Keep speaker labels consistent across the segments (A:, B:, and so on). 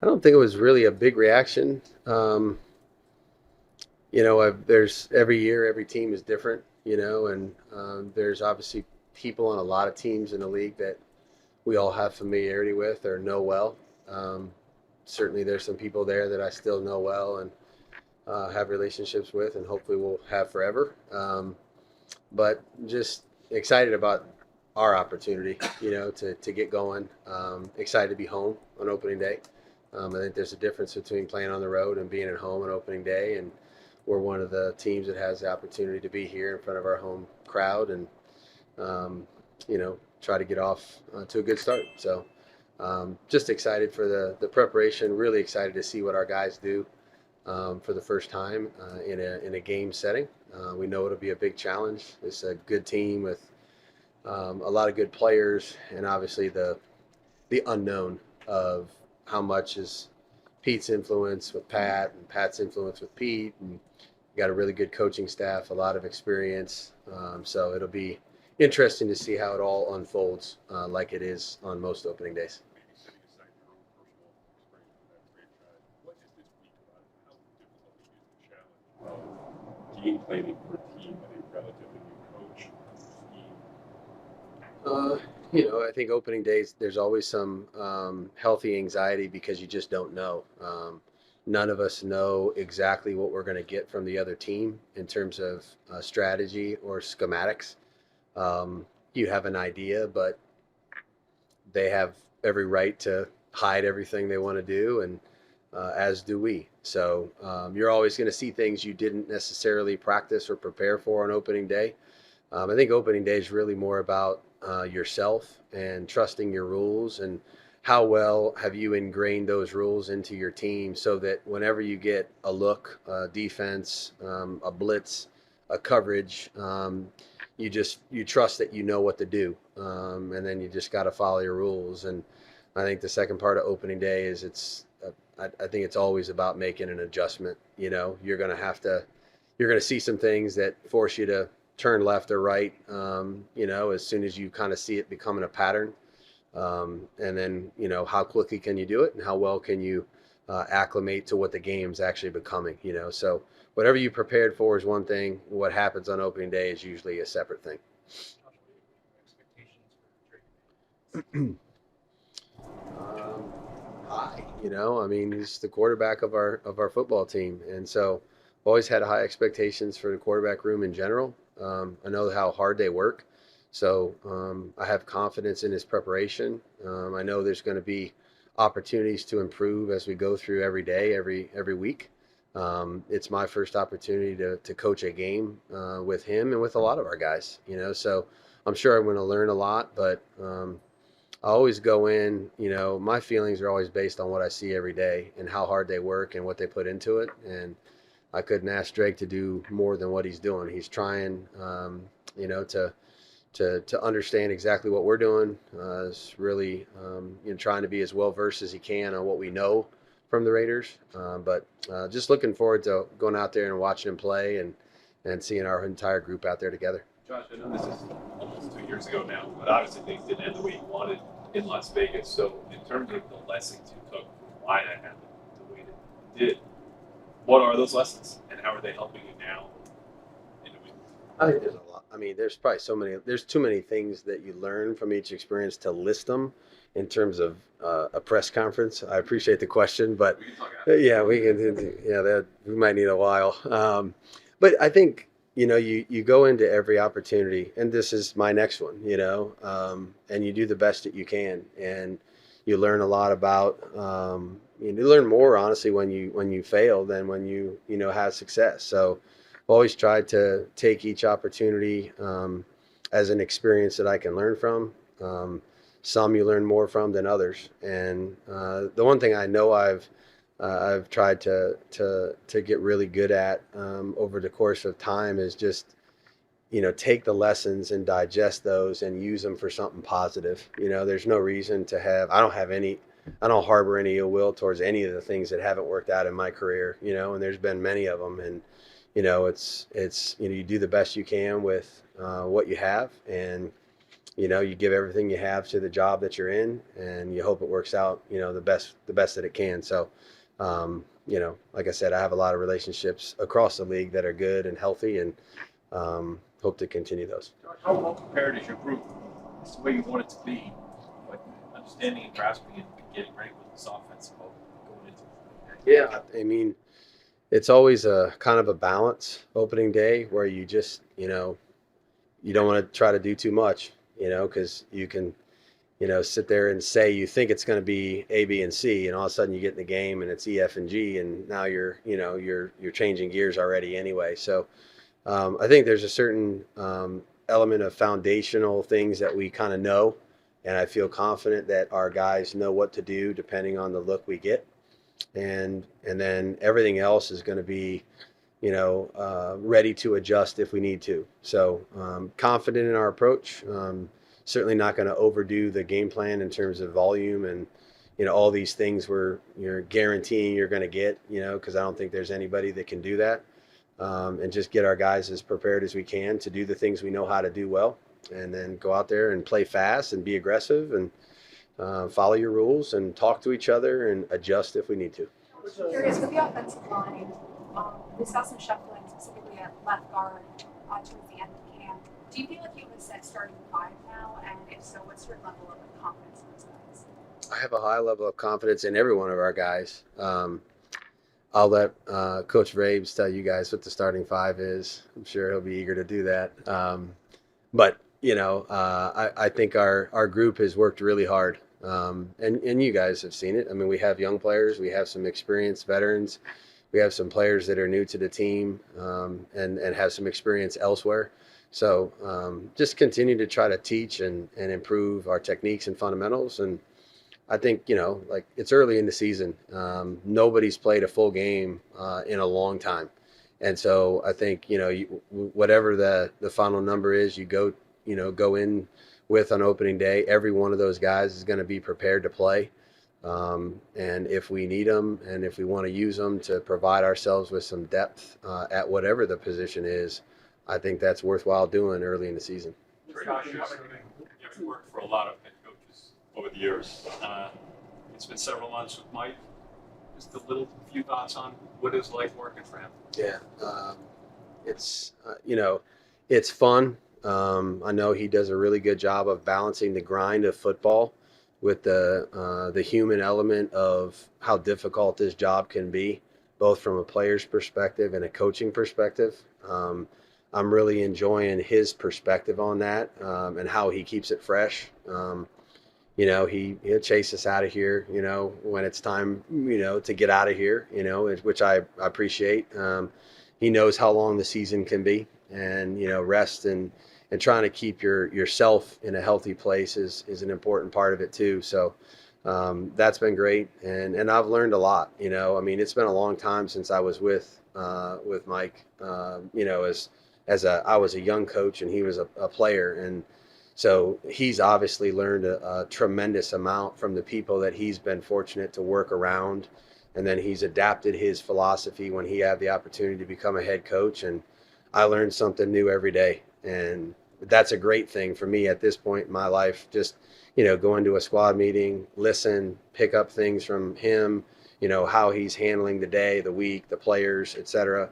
A: I don't think it was really a big reaction. There's every year, every team is different, and there's obviously people on a lot of teams in the league that we all have familiarity with or know well. Um, Certainly, there's some people there that I still know well and have relationships with, and hopefully we'll have forever. But just excited about our opportunity, to get going. Excited to be home on opening day. I think there's a difference between playing on the road and being at home on opening day, and we're one of the teams that has the opportunity to be here in front of our home crowd and try to get off to a good start. So just excited for the preparation. Really excited to see what our guys do for the first time in a game setting. We know it'll be a big challenge. It's a good team with a lot of good players, and obviously the unknown of how much is Pete's influence with Pat and Pat's influence with Pete, and got a really good coaching staff, a lot of experience. So it'll be interesting to see how it all unfolds, like it is on most opening days.
B: Maybe setting aside your own personal experience with that franchise, what is this week about? How difficult is the challenge of game planning for a team with a relatively new coach, scheme?
A: Uh, I think opening days, there's always some healthy anxiety because you just don't know. None of us know exactly what we're going to get from the other team in terms of strategy or schematics. You have an idea, but they have every right to hide everything they want to do, and as do we. So you're always going to see things you didn't necessarily practice or prepare for on opening day. I think opening day is really more about yourself and trusting your rules and how well have you ingrained those rules into your team so that whenever you get a look, a defense, a blitz, a coverage, you trust that you know what to do, and then you just got to follow your rules. And I think the second part of opening day is I think it's always about making an adjustment. You're gonna see some things that force you to turn left or right, as soon as you kind of see it becoming a pattern. And then, how quickly can you do it and how well can you acclimate to what the game's actually becoming, So whatever you prepared for is one thing. What happens on opening day is usually a separate thing.
B: Josh, what are your expectations for Drake
A: Um, High, I mean, he's the quarterback of our football team, and so always had high expectations for the quarterback room in general. I know how hard they work, so I have confidence in his preparation. I know there's going to be opportunities to improve as we go through every day, every week. It's my first opportunity to coach a game with him and with a lot of our guys, so I'm sure I'm going to learn a lot, but I always go in, my feelings are always based on what I see every day and how hard they work and what they put into it. And I couldn't ask Drake to do more than what he's doing. He's trying, to understand exactly what we're doing. Is really, trying to be as well versed as he can on what we know from the Raiders. But just looking forward to going out there and watching him play and seeing our entire group out there together.
B: Josh, I know this is almost 2 years ago now, but obviously things didn't end the way you wanted in Las Vegas. So, in terms of the lessons you took from why that happened the way that it did, what are those lessons, and how are they helping you now in the week?
A: I think there's a lot. I mean, there's probably there's too many things that you learn from each experience to list them in terms of a press conference. I appreciate the question, but
B: We can talk after.
A: yeah, we might need a while. But I think, you go into every opportunity, and this is my next one, and you do the best that you can. And you learn a lot about, you learn more, honestly, when you fail than when have success. So always tried to take each opportunity as an experience that I can learn from. Some you learn more from than others, and the one thing I know I've tried to get really good at over the course of time is just take the lessons and digest those and use them for something positive. There's no reason to have. I don't harbor any ill will towards any of the things that haven't worked out in my career. And there's been many of them, and it's you do the best you can with what you have, and you give everything you have to the job that you're in, and you hope it works out, the best that it can. So, like I said, I have a lot of relationships across the league that are good and healthy, and hope to continue those.
B: How well prepared is your group? It's the way you want it to be, but understanding and grasping it and getting ready with this offense going into it.
A: Yeah, I mean, it's always a kind of a balance opening day where you just, you don't want to try to do too much, because you can, sit there and say you think it's going to be A, B, and C, and all of a sudden you get in the game and it's E, F, and G, and now you're changing gears already anyway. So I think there's a certain element of foundational things that we kind of know, and I feel confident that our guys know what to do depending on the look we get, and then everything else is going to be ready to adjust if we need to. So confident in our approach. Certainly not going to overdo the game plan in terms of volume and all these things where you're guaranteeing you're going to get, because I don't think there's anybody that can do that. And just get our guys as prepared as we can to do the things we know how to do well, and then go out there and play fast and be aggressive and follow your rules and talk to each other and adjust if we need to.
C: Curious, with the offensive line, we saw some shuffling specifically at left guard towards the end of camp. Do you feel like you have a set starting five now? And if so, what's your level of confidence in those guys?
A: I have a high level of confidence in every one of our guys. I'll let Coach Vrabes tell you guys what the starting five is. I'm sure he'll be eager to do that. But I think our group has worked really hard, and you guys have seen it. I mean, we have young players, we have some experienced veterans, we have some players that are new to the team, and have some experience elsewhere. So just continue to try to teach and improve our techniques and fundamentals. And I think, like, it's early in the season. Nobody's played a full game in a long time. And so I think, whatever the final number is, you go in with on opening day, every one of those guys is going to be prepared to play. And if we need them and if we want to use them to provide ourselves with some depth at whatever the position is, I think that's worthwhile doing early in the season.
B: Josh, you've worked for a lot of head coaches over the years. It's been several months with Mike. Just a few thoughts on what it's like working for him.
A: Yeah, it's it's fun. I know he does a really good job of balancing the grind of football with the human element of how difficult this job can be, both from a player's perspective and a coaching perspective. I'm really enjoying his perspective on that, and how he keeps it fresh. He'll chase us out of here, when it's time, to get out of here, which I appreciate. He knows how long the season can be, and, rest and trying to keep yourself in a healthy place is an important part of it too. So that's been great. And I've learned a lot, I mean, it's been a long time since I was with Mike, I was a young coach and he was a player. And so he's obviously learned a tremendous amount from the people that he's been fortunate to work around. And then he's adapted his philosophy when he had the opportunity to become a head coach. And I learned something new every day. And that's a great thing for me at this point in my life. Just, going to a squad meeting, listen, pick up things from him, how he's handling the day, the week, the players, etc.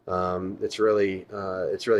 A: It's really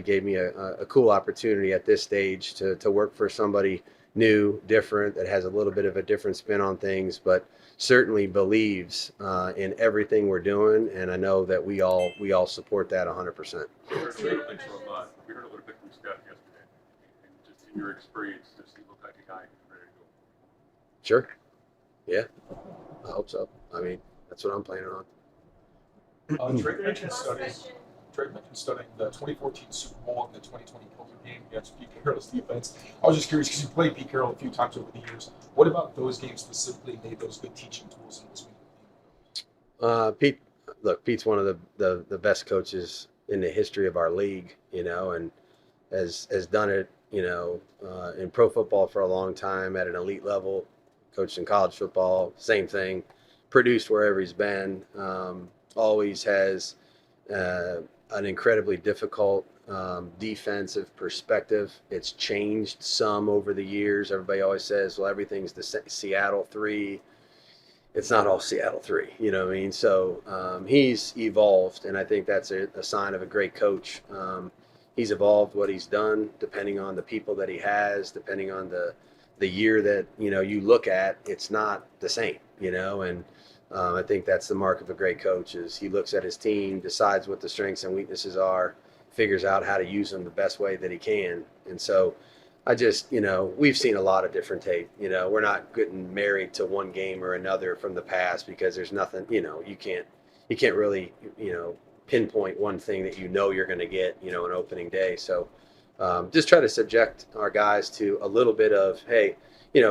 A: gave me a cool opportunity at this stage to work for somebody new, different, that has a little bit of a different spin on things, but certainly believes in everything we're doing. And I know that we all support that 100%.
D: We heard a little bit from Scott yesterday. And just in your experience, does he look like a guy who's ready to go?
A: Sure. Yeah, I hope so. I mean, that's what I'm planning on.
E: Drake mentioned studying the 2014 Super Bowl and the 2020 COVID game against Pete Carroll's defense. I was just curious because you played Pete Carroll a few times over the years. What about those games specifically made those good teaching tools in this week?
A: Pete's one of the best coaches in the history of our league, and has done it, in pro football for a long time at an elite level, coached in college football, same thing, produced wherever he's been, always has an incredibly difficult defensive perspective. It's changed some over the years. Everybody always says, well, everything's the Seattle 3. It's not all Seattle 3, you know what I mean? So he's evolved, and I think that's a sign of a great coach. He's evolved what he's done depending on the people that he has, depending on the year that, you look at, it's not the same, and I think that's the mark of a great coach is he looks at his team, decides what the strengths and weaknesses are, figures out how to use them the best way that he can. And so I just, we've seen a lot of different tape. We're not getting married to one game or another from the past because there's nothing, you can't really, pinpoint one thing that you're going to get, an opening day. So just try to subject our guys to a little bit of, hey,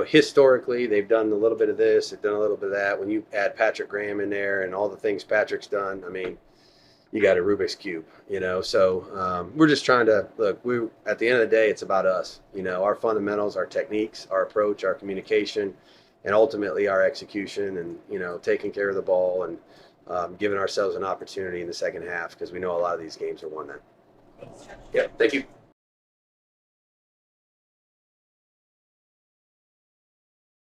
A: historically they've done a little bit of this, they've done a little bit of that. When you add Patrick Graham in there and all the things Patrick's done, I mean, you got a Rubik's cube, So we're just trying to look. At the end of the day, it's about us, our fundamentals, our techniques, our approach, our communication, and ultimately our execution, and taking care of the ball and giving ourselves an opportunity in the second half because we know a lot of these games are won then. Yeah, thank you.